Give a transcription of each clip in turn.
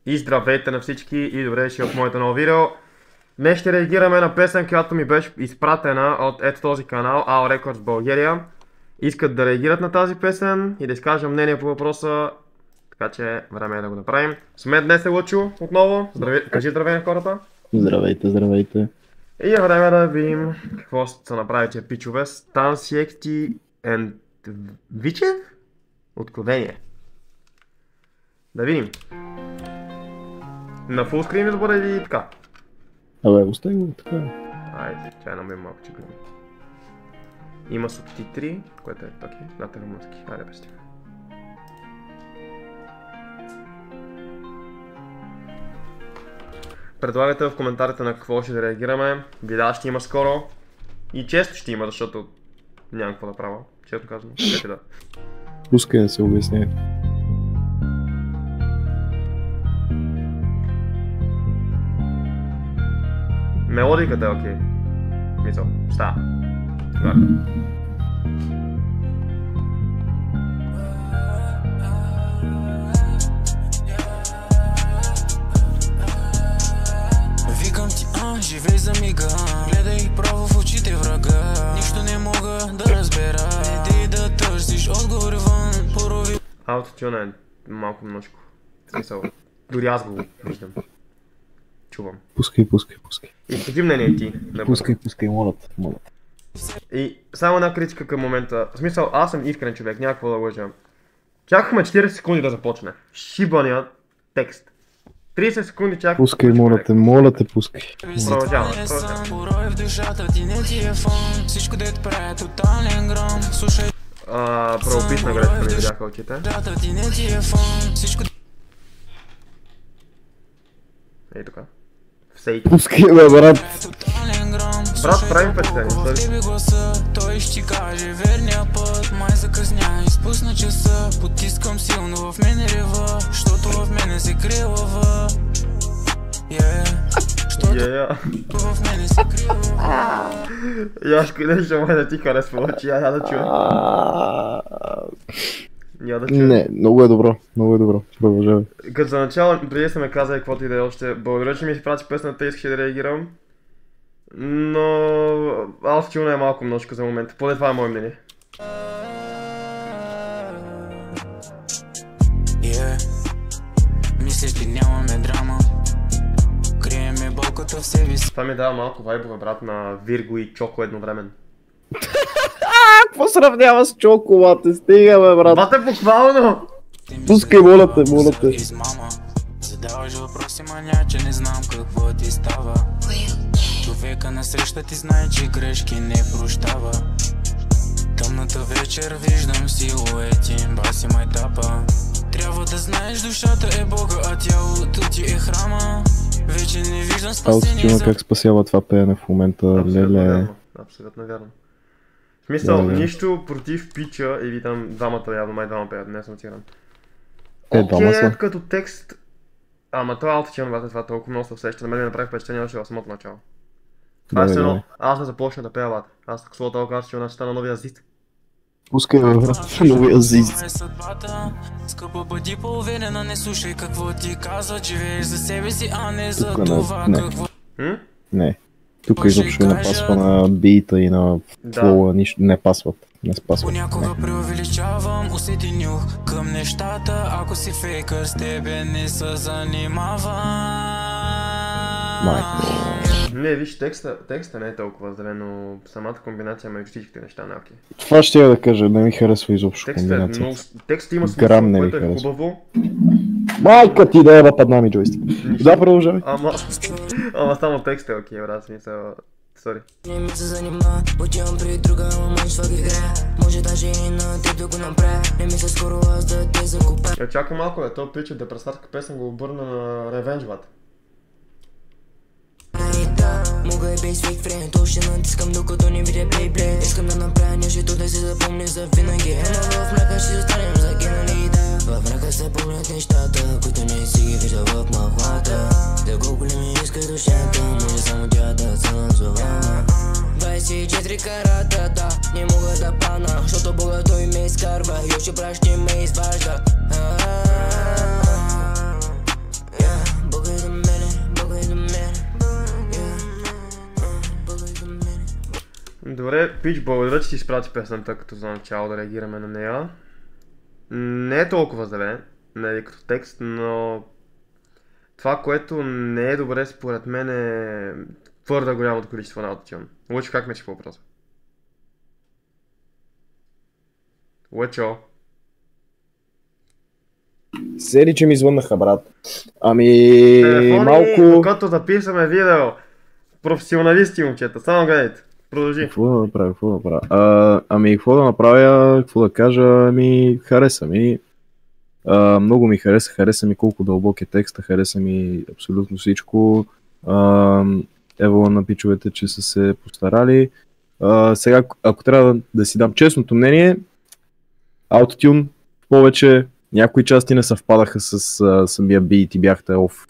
И здравейте на всички и добре дошли в моето ново видео. Днес ще реагираме на песен, която ми беше изпратена от ето този канал, All Records България. Искат да реагират на тази песен и да изкажа мнение по въпроса, така че време е да го направим. С мен днес е Лъчо отново. Кажи здравей на хората. Здравейте, здравейте. И е време да видим какво са направили тия пичове. Стан Секти and Вичев? Откровение. Да видим. На фулскрин да бъде или така? Абе, остави го така. Айде, чай намерим малко че гледам. Има субтитри, което е таки, на румънски. Айде без тях. Предлагайте в коментарите на какво ще да реагираме. Видеа ще има скоро. И често ще има, защото нямам какво да правя. Често казвам, къде да. Пускай да се обясня. Мелодиката е окей. Мисъл, става. Викам ти, живей за мига. Гледай право в очите врага. Нищо не мога да разбера. Иди да търсиш отговор вън. Порови. Аутотюна е малко множко. В смисъл, дори аз го виждам. Чувам. Пускай. И какви мнение ти? Пускай, моля. И само една критика към момента. В смисъл, аз съм искрен човек, няма какво да лъжа. Чакахме 40 секунди да започне. Шибания текст. 30 секунди чаках. Пускай, моля те, пускай. Продължаваме. Правописна грешка ми видяха очите. Ей така. Пускай, бе, брат. Брат, правим впечатление. Той ще каже верния път. Май закъсня, изпусна часа. Потискам силно в мене рева, защото в мене се крие лъва. Защото в мене се крие лъва. Яшко, нещо май да ти харесва очи, я да чуя. Не, много е добро, продължавай. Като за начало, преди сте ме казали каквото и да е още, благодаря, че ми изпрати песната и искаше да реагирам. Но аутотюна е малко множко за момента, поне това е мое мнение. Мислиш ли нямаме драма? Криеме болката в себе си. Това ми дава малко вайбове, брат, на Вирго и Чоко едновременно. Какво сравнява с чоколата? Стига, бе, брат. Бате, буквално! Пускай, моля те. Задаваш въпроси, маня, че не знам какво ти става. Човека насреща ти знае, че грешки не прощава. Тъмната вечер виждам силуети, баси майтапа. Трябва да знаеш, душата е Бога, а тялото ти е храма. Вече не виждам спасение. Аутотюна как спасява това пеене в момента, леле. Абсолютно вярно. В смисъл, нищо против пича или там двамата явно, май двама пеят, не съм сигурен. Окей, като текст. Ама това аутотюна, бате, това толкова много се усеща, на мен ми направи впечатление още в самото начало. Това е едно, аз не започна да пея, бате. Аз така словата аутотюна, че стана новия Азист. Пускай, бе, брат, новия Азист. Скъпа, бъди по-уверена, не слушай какво ти казват, живееш за себе си, а не за това какво... Не. Тук изобщо не пасва на бита и на флоу, нищо не пасват. Не спасват. Понякога преувеличавам, усети нюх към нещата, ако си фейкър с тебе не се занимавам. Не, виж, текста не е толкова зле, но самата комбинация между всичките неща не е окей. Това ще я да кажа, не ми харесва изобщо комбинацията. Текстът има смисъл, което е хубаво. Майка ти да е падна ми джойстик. Да, продължавай. Ама само текстът е окей, брат, смисъл. Сори. Не ми се занима, отивам при друга, ама май свак игра. Може даже и на теб да го направя. Не мисля скоро аз да те закупя. Чакай малко, бе, този пич от депресарска песен го обърна на Revenge, бат. Мога и без фейк френд, още натискам докато не видя плей. Искам да направя нещото да се запомни за винаги. Ема в мрака ще останем загинали, да. В мрака се помнят нещата, които не си ги вижда в махлата. Да колко ли ми иска душата, може само тя да се назова. 24 карата, да, не мога да пана, защото Бога той ме изкарва и още пращи ме изважда. Добре, Пич, благодаря, че си изпрати песента, като за начало да реагираме на нея. Не е толкова зле, нали, като текст, но това, което не е добре според мен е твърде голямото количество на аутотюн. Лъчо, как мислиш по въпроса? Лъчо. Сери, че ми звъннаха, брат. Ами, телефони, малко... докато записваме видео. Професионалисти, момчета, само гледайте. Продължи. Какво да направя, ами, какво да направя, какво да кажа, ами, хареса ми. Много ми хареса ми колко дълбок е текста, хареса ми абсолютно всичко. Ево на пичовете, че са се постарали. Сега, ако трябва да си дам честното мнение, аутотюн повече, някои части не съвпадаха с самия бит и бяхте оф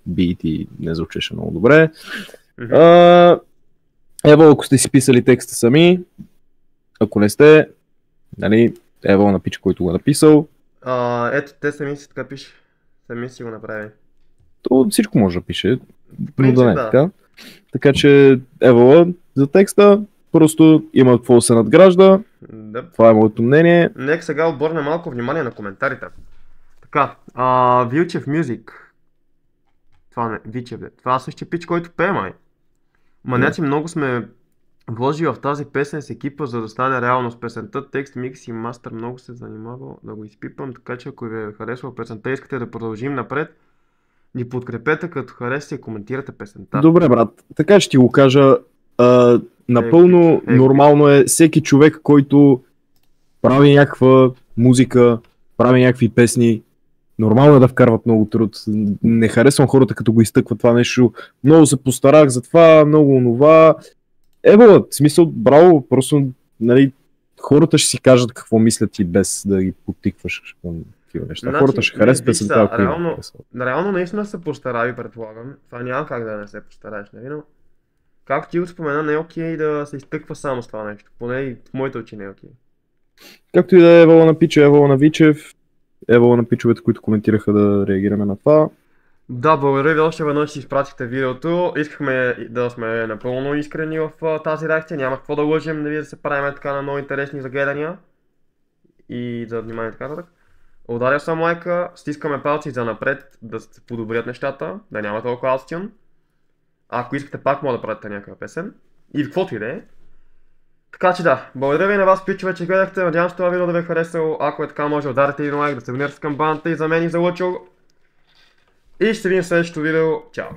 бит и не звучеше много добре. Ево, ако сте си писали текста сами, ако не сте, нали, ево на пич, който го е написал. Ето, те сами си така пише. Сами си го направи. То всичко може да пише, принцип, но да не е да. така. Така че, ево, за текста, просто има какво да се надгражда. Да. Това е моето мнение. Нека сега обърнем малко внимание на коментарите. Така, Вилчев Music. Това не, Вичев, бе. Това същия пич, който пее, май. Маняци много сме вложили в тази песен с екипа, за да стане реалност песента. Текст, микс и мастер много се занимавал да го изпипам, така че ако ви е харесва песента и искате да продължим напред, ни подкрепете, като харесате и коментирате песента. Добре, брат, така ще ти го кажа. Напълно нормално е всеки човек, който прави някаква музика, прави някакви песни, нормално е да вкарват много труд. Не харесвам хората, като го изтъкват това нещо. Много се постарах за това, много онова. Ево, в смисъл, браво, просто, нали, хората ще си кажат какво мислят и без да ги подтикваш към такива неща. Значи, Хората ще харесат песента, ако им харесват. Реално наистина се постарави, предполагам. Това няма как да не се постараеш, нали, но както ти го спомена, не е окей да се изтъква само с това нещо. Поне и в моите очи не е окей. Както и да е, евала на Пичо, евала на Вичев, евала на пичовете, които коментираха да реагираме на това. Да, благодаря ви още веднъж, че си изпратихте видеото. Искахме да сме напълно искрени в тази реакция. Няма какво да лъжем, да се правим така на много интересни загледания. И за внимание така нататък. Ударя съм лайка, стискаме палци за напред да се подобрят нещата, да няма толкова аутотюн. Ако искате пак мога да правите някаква песен. И каквото и да е. Така че да, благодаря ви на вас, пичове, че гледахте. Надявам се това видео да ви е харесало. Ако е така, може да ударите един лайк, да се абонирате към баната и за мен и за Лъчо. И ще се видим в следващото видео. Чао!